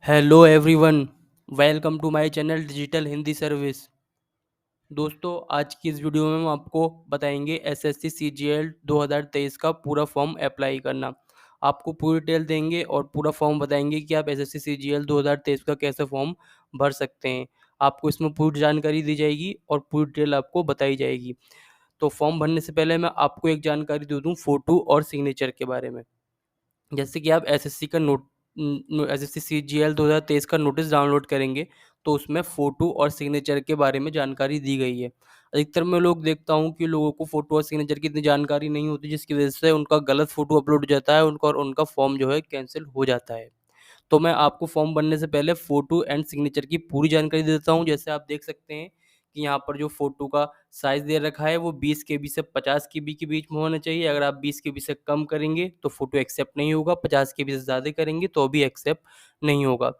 Hello everyone, welcome to my channel digital Hindi service. दोस्तों, आज की इस वीडियो में हम आपको बताएंगे एसएससी सीजीएल 2023 का पूरा फॉर्म अप्लाई करना। आपको पूरी डिटेल देंगे और पूरा फॉर्म बताएंगे कि आप एसएससी सीजीएल 2023 का कैसे फॉर्म भर सकते हैं। आपको इसमें पूरी जानकारी दी जाएगी और पूरी डिटेल आपको बताई जाएगी। तो फॉर्म भरने से पहले मैं आपको एक जानकारी दे दूँ फ़ोटो और सिग्नेचर के बारे में। जैसे कि आप एसएससी का एसएससी सीजीएल 2023 का नोटिस डाउनलोड करेंगे, तो उसमें फ़ोटो और सिग्नेचर के बारे में जानकारी दी गई है। अधिकतर मैं लोग देखता हूँ कि लोगों को फ़ोटो और सिग्नेचर की इतनी जानकारी नहीं होती, जिसकी वजह से उनका गलत फ़ोटो अपलोड हो जाता है उनका फॉर्म जो है कैंसल हो जाता है। तो मैं आपको फॉर्म भरने से पहले फ़ोटो एंड सिग्नेचर की पूरी जानकारी दे देता हूँ। जैसे आप देख सकते हैं कि यहाँ पर जो फ़ोटो का साइज़ दे रखा है वो 20 केबी से 50 केबी के बीच में होना चाहिए। अगर आप 20 केबी से कम करेंगे तो फ़ोटो एक्सेप्ट नहीं होगा, 50 केबी से ज़्यादा करेंगे तो भी एक्सेप्ट नहीं होगा।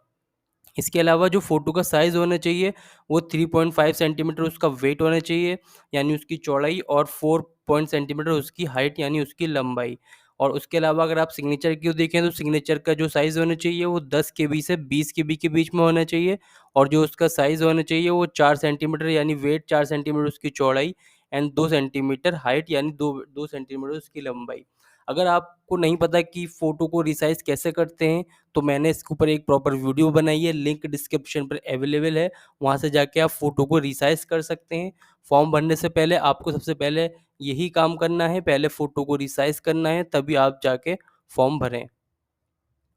इसके अलावा जो फ़ोटो का साइज़ होना चाहिए वो 3.5 सेंटीमीटर उसका वेट होना चाहिए, यानी उसकी चौड़ाई, और 4 पॉइंट सेंटीमीटर उसकी हाइट यानी उसकी लंबाई। और उसके अलावा अगर आप सिग्नेचर की देखें तो सिग्नेचर का जो साइज़ होना चाहिए वो 10 केबी से 20 केबी के बीच में होना चाहिए, और जो उसका साइज़ होना चाहिए वो 4 सेंटीमीटर यानी वेट 4 सेंटीमीटर उसकी चौड़ाई एंड 2 सेंटीमीटर हाइट यानी 2 सेंटीमीटर उसकी लंबाई। अगर आपको नहीं पता कि फ़ोटो को रिसाइज़ कैसे करते हैं, तो मैंने इसके ऊपर एक प्रॉपर वीडियो बनाई है, लिंक डिस्क्रिप्शन पर अवेलेबल है, वहाँ से जाके आप फ़ोटो को रिसाइज़ कर सकते हैं। फॉर्म भरने से पहले आपको सबसे पहले यही काम करना है, पहले फ़ोटो को रिसाइज़ करना है, तभी आप जाके फॉर्म भरें।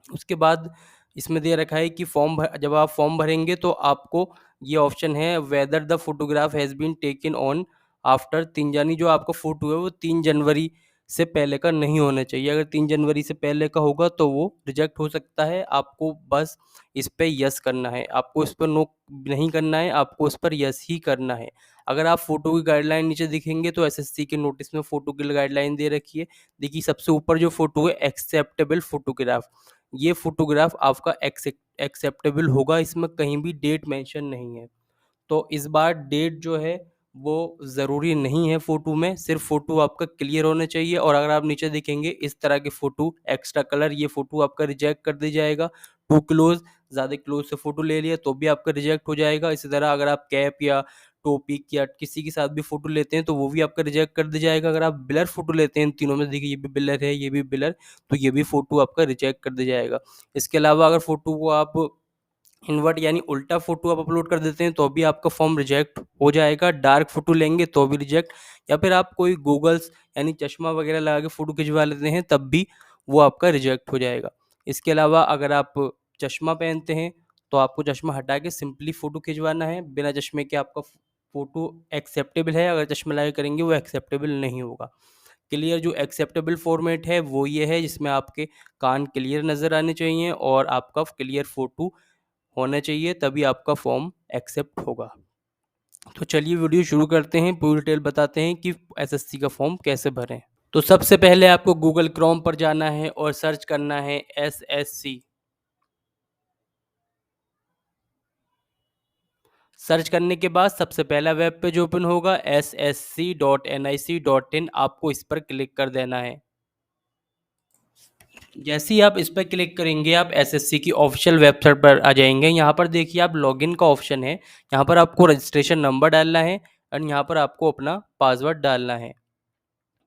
उसके बाद इसमें दे रखा है कि जब आप फॉर्म भरेंगे तो आपको ये ऑप्शन है, whether the photograph has been taken on after 3, यानी जो आपका फ़ोटो है वो 3 जनवरी से पहले का नहीं होना चाहिए। अगर 3 जनवरी से पहले का होगा तो वो रिजेक्ट हो सकता है। आपको बस इस पे यस करना है, आपको इस पर नो नहीं करना है, आपको इस पर यस ही करना है। अगर आप फ़ोटो की गाइडलाइन नीचे देखेंगे तो एसएससी के नोटिस में फ़ोटो की गाइडलाइन दे रखी है। देखिए, सबसे ऊपर जो फ़ोटो है एक्सेप्टेबल फ़ोटोग्राफ, ये फ़ोटोग्राफ आपका एक्सेप्टेबल होगा, इसमें कहीं भी डेट मेंशन नहीं है। तो इस बार डेट जो है वो ज़रूरी नहीं है फ़ोटो में, सिर्फ़ फ़ोटो आपका क्लियर होना चाहिए। और अगर आप नीचे देखेंगे इस तरह के फ़ोटो एक्स्ट्रा कलर, ये फ़ोटो आपका रिजेक्ट कर दिया जाएगा। टू क्लोज़, ज़्यादा क्लोज़ से फ़ोटो ले लिया तो भी आपका रिजेक्ट हो जाएगा। इसी तरह अगर आप कैप या टोपी या किसी के साथ भी फ़ोटो लेते हैं तो वो भी आपका रिजेक्ट कर दिया जाएगा। अगर आप ब्लर फ़ोटो लेते हैं इन तीनों में, देखिए ये भी ब्लर है, ये भी ब्लर, तो ये भी फ़ोटो आपका रिजेक्ट कर दिया जाएगा। इसके अलावा अगर फ़ोटो को आप इन्वर्ट यानी उल्टा फ़ोटो आप अपलोड कर देते हैं तो भी आपका फॉर्म रिजेक्ट हो जाएगा। डार्क फ़ोटो लेंगे तो भी रिजेक्ट, या फिर आप कोई गॉगल्स यानी चश्मा वगैरह लगा के फ़ोटो खिंचवा लेते हैं तब भी वो आपका रिजेक्ट हो जाएगा। इसके अलावा अगर आप चश्मा पहनते हैं तो आपको चश्मा हटा के सिंपली फ़ोटो खिंचवाना है। बिना चश्मे के आपका फ़ोटो एक्सेप्टेबल है, अगर चश्मा लगा के करेंगे वो एक्सेप्टेबल नहीं होगा। क्लियर जो एक्सेप्टेबल फ़ॉर्मेट है वो ये है जिसमें आपके कान क्लियर नज़र आने चाहिए और आपका क्लियर फ़ोटो होना चाहिए, तभी आपका फॉर्म एक्सेप्ट होगा। तो चलिए वीडियो शुरू करते हैं, पूरी डिटेल बताते हैं कि एसएससी का फॉर्म कैसे भरें। तो सबसे पहले आपको गूगल क्रोम पर जाना है और सर्च करना है एसएससी। सर्च करने के बाद सबसे पहला वेब पेज ओपन होगा ssc.nic.in, आपको इस पर क्लिक कर देना है। जैसे ही आप इस पर क्लिक करेंगे आप एसएससी की ऑफिशियल वेबसाइट पर आ जाएंगे। यहाँ पर देखिए आप लॉगिन का ऑप्शन है, यहाँ पर आपको रजिस्ट्रेशन नंबर डालना है और यहाँ पर आपको अपना पासवर्ड डालना है।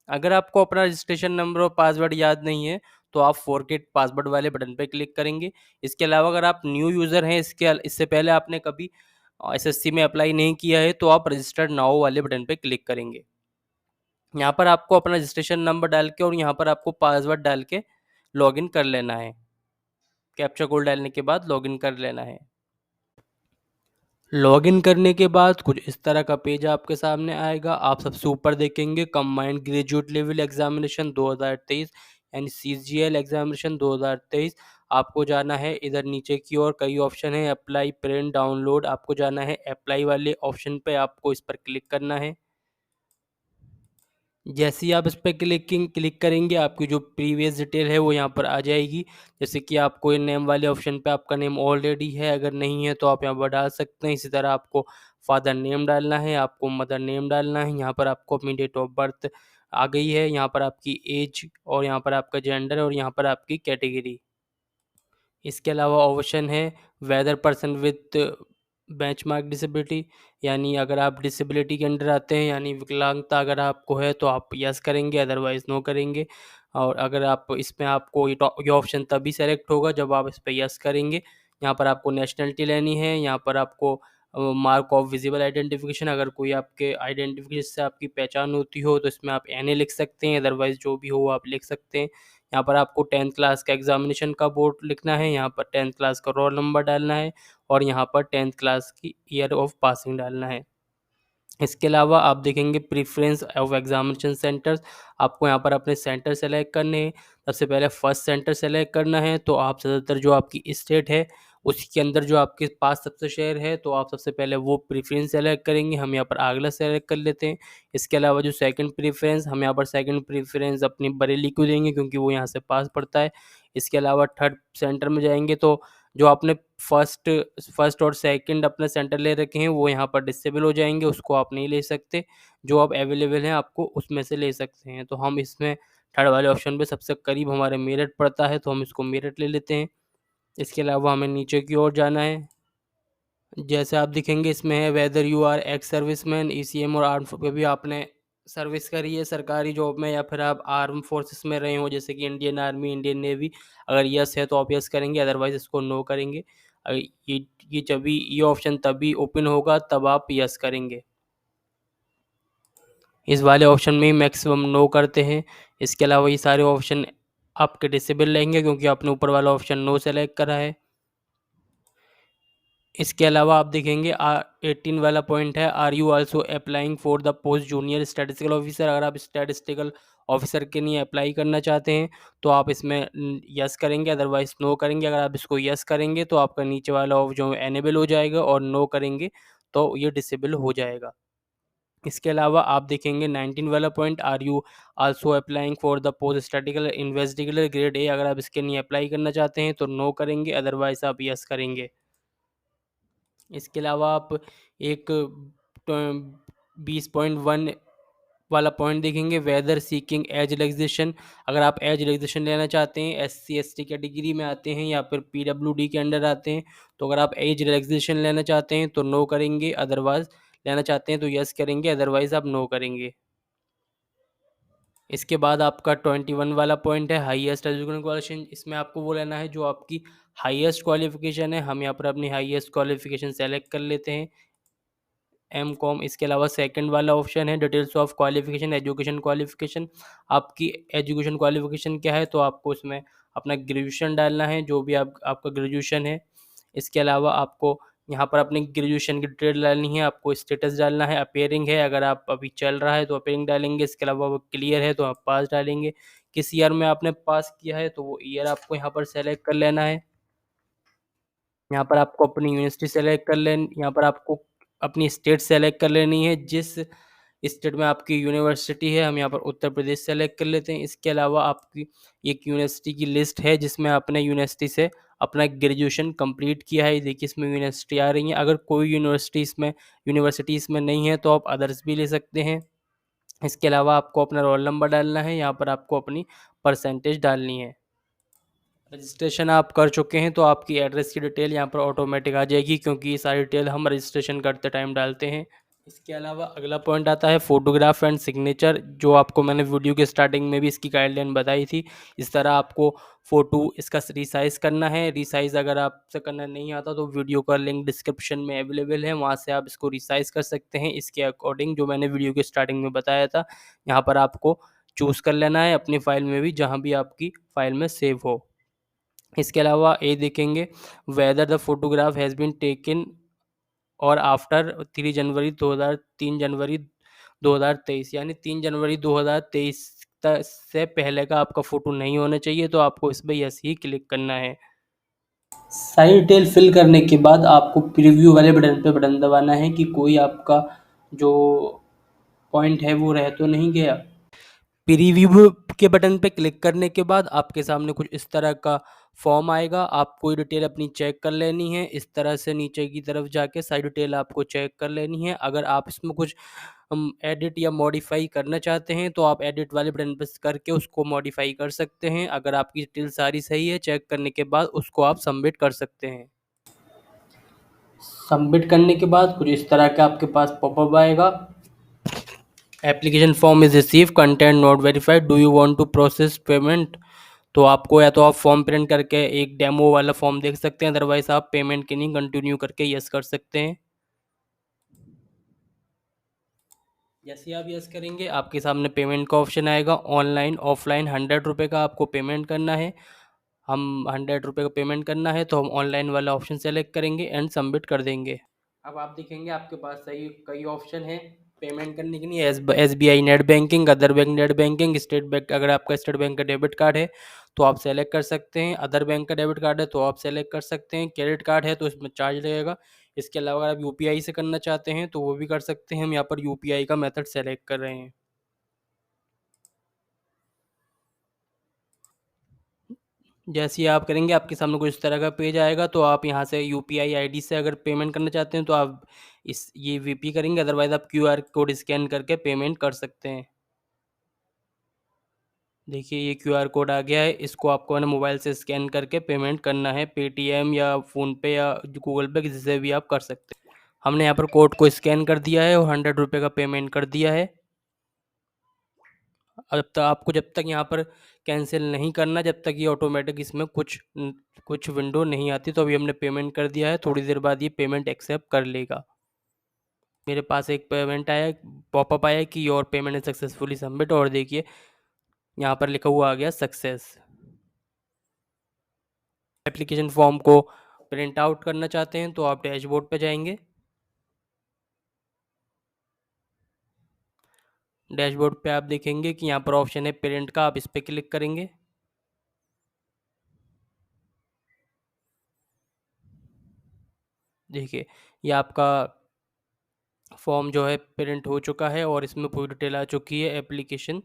अगर आपको अपना रजिस्ट्रेशन नंबर और पासवर्ड याद नहीं है तो आप फॉरगेट पासवर्ड वाले बटन पर क्लिक करेंगे। इसके अलावा अगर आप न्यू यूज़र हैं, इससे पहले आपने कभी एसएससी में अप्लाई नहीं किया है, तो आप रजिस्टर्ड नाउ वाले बटन पर क्लिक करेंगे। यहाँ पर आपको अपना रजिस्ट्रेशन नंबर डाल के और यहाँ पर आपको पासवर्ड डाल के लॉगिन कर लेना है। कैप्चा कोड डालने के बाद लॉगिन कर लेना है। लॉगिन करने के बाद कुछ इस तरह का पेज आपके सामने आएगा। आप सबसे ऊपर देखेंगे कंबाइंड ग्रेजुएट लेवल एग्जामिनेशन 2023 यानी सीजीएल एग्जामिनेशन 2023। आपको जाना है इधर नीचे की ओर, कई ऑप्शन है, अप्लाई, प्रिंट, डाउनलोड। आपको जाना है अप्लाई वाले ऑप्शन पे, आपको इस पर क्लिक करना है। जैसे ही आप इस पे क्लिक करेंगे आपकी जो प्रीवियस डिटेल है वो यहाँ पर आ जाएगी। जैसे कि आपको ये नेम वाले ऑप्शन पे आपका नेम ऑलरेडी है, अगर नहीं है तो आप यहाँ पर डाल सकते हैं। इसी तरह आपको फादर नेम डालना है, आपको मदर नेम डालना है। यहाँ पर आपको अपनी डेट ऑफ बर्थ आ गई है, यहाँ पर आपकी एज और यहाँ पर आपका जेंडर और यहाँ पर आपकी कैटेगरी। इसके अलावा ऑप्शन है weather person with benchmark disability, यानी अगर आप डिसेबिलिटी के अंडर आते हैं, यानी विकलांगता अगर आपको है तो आप यस करेंगे, अदरवाइज नो करेंगे। और अगर आप इसमें आपको ये ऑप्शन तभी सेलेक्ट होगा जब आप इस पर यस करेंगे। यहाँ पर आपको नेशनलिटी लेनी है, यहाँ पर आपको मार्क ऑफ विजिबल आइडेंटिफिकेशन, अगर कोई आपके आइडेंटिफिकेशन से आपकी पहचान होती हो तो इसमें आप एन लिख सकते हैं, अदरवाइज जो भी हो आप लिख सकते हैं। यहाँ पर आपको 10th क्लास का एग्जामिनेशन का बोर्ड लिखना है, यहाँ पर 10th क्लास का रोल नंबर डालना है और यहाँ पर 10th क्लास की ईयर ऑफ पासिंग डालना है। इसके अलावा आप देखेंगे प्रेफरेंस ऑफ एग्जामिनेशन सेंटर्स, आपको यहाँ पर अपने सेंटर सेलेक्ट करने हैं। सबसे पहले फर्स्ट सेंटर सेलेक्ट करना है, तो आप ज़्यादातर जो आपकी स्टेट है उसी के अंदर जो आपके पास सबसे शहर है तो आप सबसे पहले वो प्रेफरेंस सेलेक्ट करेंगे। हम यहाँ पर आगरा सेलेक्ट कर लेते हैं। इसके अलावा जो सेकंड प्रेफरेंस, हम यहाँ पर सेकंड प्रेफरेंस अपनी बरेली को देंगे क्योंकि वो यहाँ से पास पड़ता है। इसके अलावा थर्ड सेंटर में जाएंगे तो जो आपने फर्स्ट फर्स्ट और सेकंड अपने सेंटर ले रखे हैं वो यहाँ पर डिसेबल हो जाएंगे, उसको आप नहीं ले सकते। जो अब अवेलेबल हैं आपको उसमें से ले सकते हैं। तो हम इसमें थर्ड वाले ऑप्शन पे सबसे करीब हमारे मेरठ पड़ता है तो हम इसको मेरठ ले लेते हैं। इसके अलावा हमें नीचे की ओर जाना है। जैसे आप दिखेंगे इसमें है whether you are ex serviceman, ECM और आर्म पे भी आपने सर्विस करी है सरकारी जॉब में, या फिर आप आर्म फोर्सेस में रहे हो जैसे कि इंडियन आर्मी, इंडियन नेवी। अगर यस है तो आप यस करेंगे, अदरवाइज इसको नो करेंगे। अगर ये ऑप्शन तभी ओपन होगा तब आप यस करेंगे। इस वाले ऑप्शन में ही मैक्सिमम नो करते हैं। इसके अलावा ये सारे ऑप्शन आपके डिसेबल रहेंगे क्योंकि आपने ऊपर वाला ऑप्शन नो सेलेक्ट करा है। इसके अलावा आप देखेंगे 18 वाला पॉइंट है, are you also applying for the post junior statistical officer. अगर आप स्टैटिस्टिकल ऑफिसर के लिए अप्लाई करना चाहते हैं तो आप इसमें यस करेंगे, अदरवाइज नो करेंगे। अगर आप इसको यस करेंगे तो आपका नीचे वाला जो एनेबल हो जाएगा और नो करेंगे तो ये डिसेबल हो जाएगा। इसके अलावा आप देखेंगे 19 वाला point, are you also applying for the post statistical investigator grade A. अगर आप इसके लिए अप्लाई करना चाहते हैं तो नो करेंगे, अदरवाइज आप यस करेंगे। इसके अलावा आप एक 20.1 वाला पॉइंट देखेंगे, वेदर सीकिंग एज रिलैक्सेशन। अगर आप एज रिलैक्सेशन लेना चाहते हैं, SC ST कैटेगरी में आते हैं या फिर PWD के अंडर आते हैं, तो अगर आप एज रिलैक्सेशन लेना चाहते हैं तो नो करेंगे, अदरवाइज लेना चाहते हैं तो यस करेंगे, अदरवाइज आप नो करेंगे। इसके बाद आपका 21 वाला पॉइंट है हाईएस्ट एजुकेशन क्वालिफिकेशन। इसमें आपको वो लेना है जो आपकी हाईएस्ट क्वालिफिकेशन है। हम यहाँ पर अपनी हाईएस्ट क्वालिफिकेशन सेलेक्ट कर लेते हैं, M.Com। इसके अलावा सेकंड वाला ऑप्शन है details of qualification, education qualification. आपकी एजुकेशन क्वालिफिकेशन क्या है तो आपको इसमें अपना ग्रेजुएशन डालना है, जो भी आपका ग्रेजुएशन है। इसके अलावा आपको यहाँ पर अपनी ग्रेजुएशन की डिटेल डालनी है, आपको स्टेटस डालना है, अपेयरिंग है अगर आप अभी चल रहा है तो अपेयरिंग डालेंगे। इसके अलावा वो क्लियर है तो आप पास डालेंगे। किस ईयर में आपने पास किया है तो वो ईयर आपको यहाँ पर सेलेक्ट कर लेना है। यहाँ पर आपको अपनी यूनिवर्सिटी सेलेक्ट कर लेनी, यहाँ पर आपको अपनी स्टेट सेलेक्ट कर लेनी है, जिस स्टेट में आपकी यूनिवर्सिटी है। हम यहाँ पर उत्तर प्रदेश सेलेक्ट कर लेते हैं। इसके अलावा आपकी एक यूनिवर्सिटी की लिस्ट है जिसमें आपने यूनिवर्सिटी से अपना ग्रेजुएशन कंप्लीट किया है। देखिए इसमें यूनिवर्सिटी आ रही है। अगर कोई यूनिवर्सिटी इसमें नहीं है तो आप अदर्स भी ले सकते हैं। इसके अलावा आपको अपना रोल नंबर डालना है, यहाँ पर आपको अपनी परसेंटेज डालनी है। रजिस्ट्रेशन आप कर चुके हैं तो आपकी एड्रेस की डिटेल यहाँ पर ऑटोमेटिक आ जाएगी क्योंकि ये सारी डिटेल हम रजिस्ट्रेशन करते टाइम डालते हैं। इसके अलावा अगला पॉइंट आता है फोटोग्राफ एंड सिग्नेचर, जो आपको मैंने वीडियो के स्टार्टिंग में भी इसकी गाइडलाइन बताई थी। इस तरह आपको फ़ोटो इसका रिसाइज़ करना है। रिसाइज़ अगर आपसे करना नहीं आता तो वीडियो का लिंक डिस्क्रिप्शन में अवेलेबल है, वहाँ से आप इसको रिसाइज़ कर सकते हैं इसके अकॉर्डिंग जो मैंने वीडियो के स्टार्टिंग में बताया था। यहाँ पर आपको चूज़ कर लेना है अपनी फ़ाइल में भी, जहाँ भी आपकी फ़ाइल में सेव हो। इसके अलावा ये देखेंगे whether the photograph has been taken और आफ्टर 3 जनवरी 2023, यानी 3 जनवरी 2023 से पहले का आपका फ़ोटो नहीं होना चाहिए, तो आपको इस पर यस ही क्लिक करना है। सारी डिटेल फिल करने के बाद आपको प्रीव्यू वाले बटन दबाना है कि कोई आपका जो पॉइंट है वो रह तो नहीं गया। प्रीव्यू के बटन पे क्लिक करने के बाद आपके सामने कुछ इस तरह का फॉर्म आएगा। आपको ये डिटेल अपनी चेक कर लेनी है। इस तरह से नीचे की तरफ जाके सारी डिटेल आपको चेक कर लेनी है। अगर आप इसमें कुछ एडिट या मॉडिफाई करना चाहते हैं तो आप एडिट वाले बटन पर करके उसको मॉडिफाई कर सकते हैं। अगर आपकी डिटेल सारी सही है, चेक करने के बाद उसको आप सबमिट कर सकते हैं। सबमिट करने के बाद कुछ इस तरह का आपके पास पॉपअप आएगा। Application form is receive, content not verified, do you want to process payment. तो आपको या तो आप फॉर्म प्रिंट करके एक डेमो वाला फॉर्म देख सकते हैं, अदरवाइज आप पेमेंट के लिए कंटिन्यू करके यस कर सकते हैं। जैसे आप यस करेंगे आपके सामने पेमेंट का ऑप्शन आएगा। ऑनलाइन ऑफलाइन 100 रुपये का आपको पेमेंट करना है। हम 100 रुपये का पेमेंट करना है तो हम ऑनलाइन वाला ऑप्शन सेलेक्ट करेंगे एंड सबमिट कर देंगे। अब आप देखेंगे आपके पास सही कई ऑप्शन है पेमेंट करने के लिए। SBI net banking, other bank net banking, state bank, अगर आपका स्टेट बैंक का डेबिट कार्ड है तो आप सेलेक्ट कर सकते हैं। अदर बैंक का डेबिट कार्ड है तो आप सेलेक्ट कर सकते हैं। क्रेडिट कार्ड है तो इसमें चार्ज लगेगा। इसके अलावा अगर आप UPI से करना चाहते हैं तो वो भी कर सकते हैं। हम यहाँ पर UPI का मेथड सेलेक्ट कर रहे हैं। जैसे ही आप करेंगे आपके सामने कुछ इस तरह का पेज आएगा। तो आप यहाँ से UPI ID से अगर पेमेंट करना चाहते हैं तो आप ये VP करेंगे, अदरवाइज आप QR कोड स्कैन करके पेमेंट कर सकते हैं। देखिए ये QR कोड आ गया है, इसको आपको है ना मोबाइल से स्कैन करके पेमेंट करना है। पेटीएम या फ़ोनपे या गूगल पे किसी से भी आप कर सकते हैं। हमने यहाँ पर कोड को स्कैन कर दिया है और 100 रुपये का पेमेंट कर दिया है। अब तक आपको जब तक यहाँ पर कैंसिल नहीं करना, जब तक ये ऑटोमेटिक इसमें कुछ विंडो नहीं आती। तो अभी हमने पेमेंट कर दिया है, थोड़ी देर बाद ये पेमेंट एक्सेप्ट कर लेगा। मेरे पास एक पेमेंट आया, पॉपअप आया कि your payment is successfully submit, और देखिए यहाँ पर लिखा हुआ आ गया सक्सेस। एप्लीकेशन फॉर्म को प्रिंट आउट करना चाहते हैं तो आप डैशबोर्ड पे जाएंगे। डैशबोर्ड पे आप देखेंगे कि यहाँ पर ऑप्शन है प्रिंट का, आप इस पर क्लिक करेंगे। देखिए ये आपका फॉर्म जो है प्रिंट हो चुका है और इसमें पूरी डिटेल आ चुकी है एप्लीकेशन।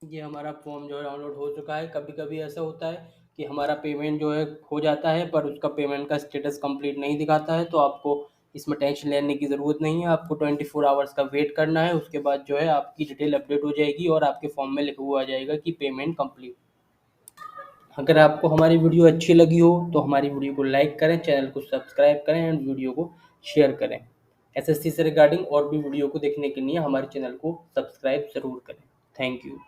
ये हमारा फॉर्म जो है डाउनलोड हो चुका है। कभी कभी ऐसा होता है कि हमारा पेमेंट जो है हो जाता है पर उसका पेमेंट का स्टेटस कंप्लीट नहीं दिखाता है। तो आपको इसमें टेंशन लेने की ज़रूरत नहीं है। आपको 24 आवर्स का वेट करना है। उसके बाद जो है आपकी डिटेल अपडेट हो जाएगी और आपके फॉर्म में लिखा हुआ आ जाएगा कि पेमेंट कंप्लीट। अगर आपको हमारी वीडियो अच्छी लगी हो तो हमारी वीडियो को लाइक करें, चैनल को सब्सक्राइब करें एंड वीडियो को शेयर करें। SSC से रिगार्डिंग और भी वीडियो को देखने के लिए हमारे चैनल को सब्सक्राइब ज़रूर करें। Thank you.